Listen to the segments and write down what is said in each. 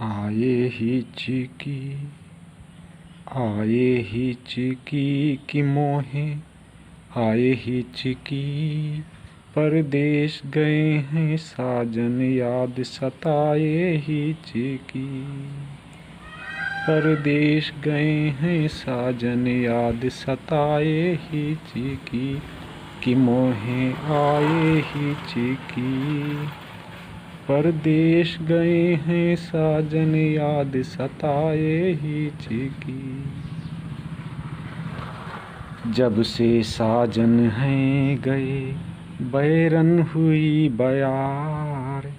आए ही चिकी कि मोहे आए ही चिकी। परदेश गए हैं साजन याद सताए ही चिकी। परदेश गए हैं साजन याद सताए ही चिकी कि मोहे आए ही चिकी। परदेश गए हैं साजन याद सताए ही चिकी। जब से साजन हैं गए बैरन हुई बयार।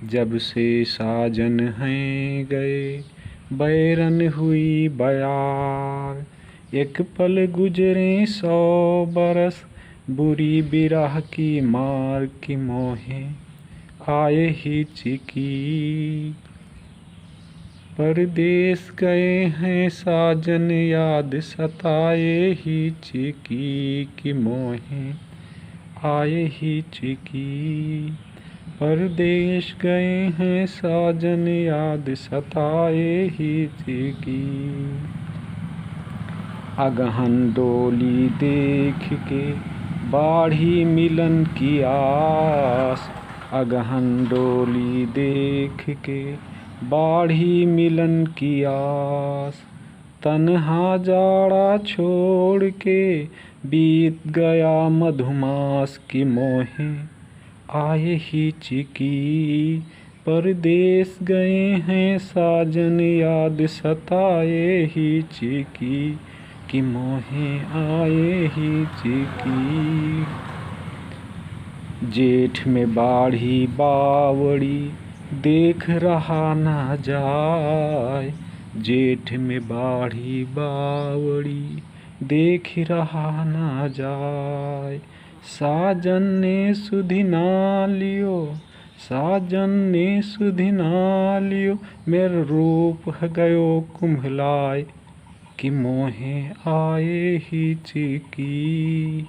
जब से साजन हैं गए बैरन हुई बयार। एक पल गुजरे 100 बरस बुरी बिरह की मार की मोहे आए ही चिकी। परदेश गए हैं साजन याद सताए ही चिकी कि मोहे आए ही चिकी। परदेश गए हैं साजन याद सताए ही चिकी। अगहन डोली देख के बाढ़ी मिलन की आस। अगहन डोली देख के बाढ़ी मिलन की आस। तन्हा जाड़ा छोड़ के बीत गया मधुमास की मोहे आए ही चिकी। परदेश गए हैं साजन याद सताए ही चिकी कि मोहे आए ही चिकी। जेठ में बाढ़ी बावड़ी देख रहा ना जाए। जेठ में बाढ़ी बावड़ी देख रहा ना जाए। साजन ने सुधि ना लियो। साजन ने सुधि ना लियो मेरा रूप गयो कुम्हलाए कि मोहे आए ही चिकी।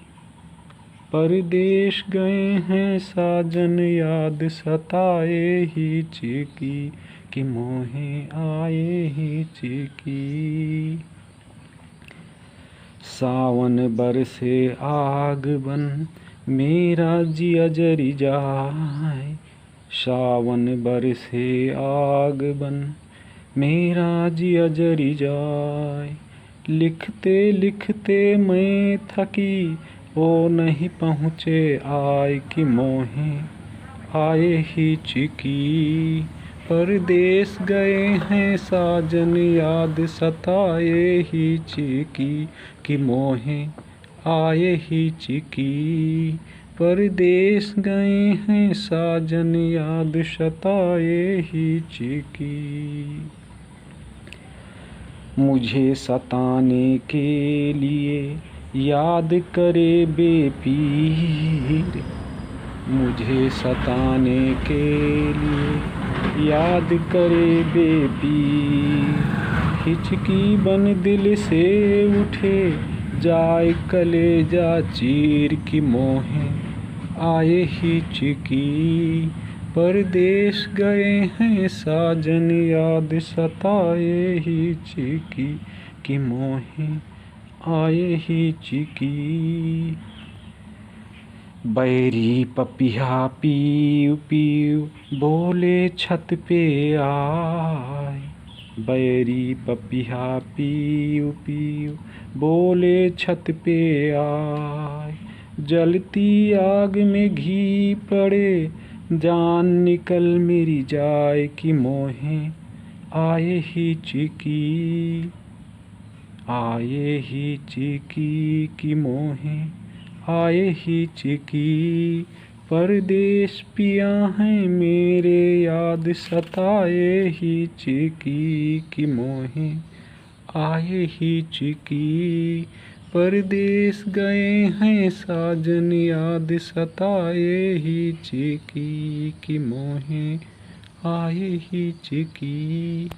परदेश गए हैं साजन याद सताए ही चिकी कि मोहे आए ही चिकी। सावन बरसे आग बन मेरा जिया जरी जाए। सावन बरसे आग बन मेरा जिया जरी जाए। लिखते लिखते मैं थकी ओ नहीं पहुँचे आए कि मोहे आए ही चिकी। परदेश गए हैं साजन याद सताए ही चिकी कि मोहे आए ही चिकी। परदेश गए हैं साजन याद सताए ही चिकी। मुझे सताने के लिए याद करे बेपीर। मुझे सताने के लिए याद करे बेपीर। हिचकी बन दिल से उठे जाए कलेजा चीर की मोहे आए ही चिकी। परदेश गए हैं साजन याद सताए ही चिकी कि मोहे आए ही चिकी। बैरी पपिया पीऊ पीऊ बोले छत पे आए। बैरी पपिया पीऊ पीऊ बोले छत पे आए। जलती आग में घी पड़े जान निकल मेरी जाए कि मोहे आए ही चिकी। आए ही चिकी कि मोहे आए ही चिकी। परदेश पिया हैं मेरे याद सताए ही चिकी कि मोहे आए ही चिकी। परदेश गए हैं साजन याद सताए ही चिकी कि मोहे आए ही चिकी।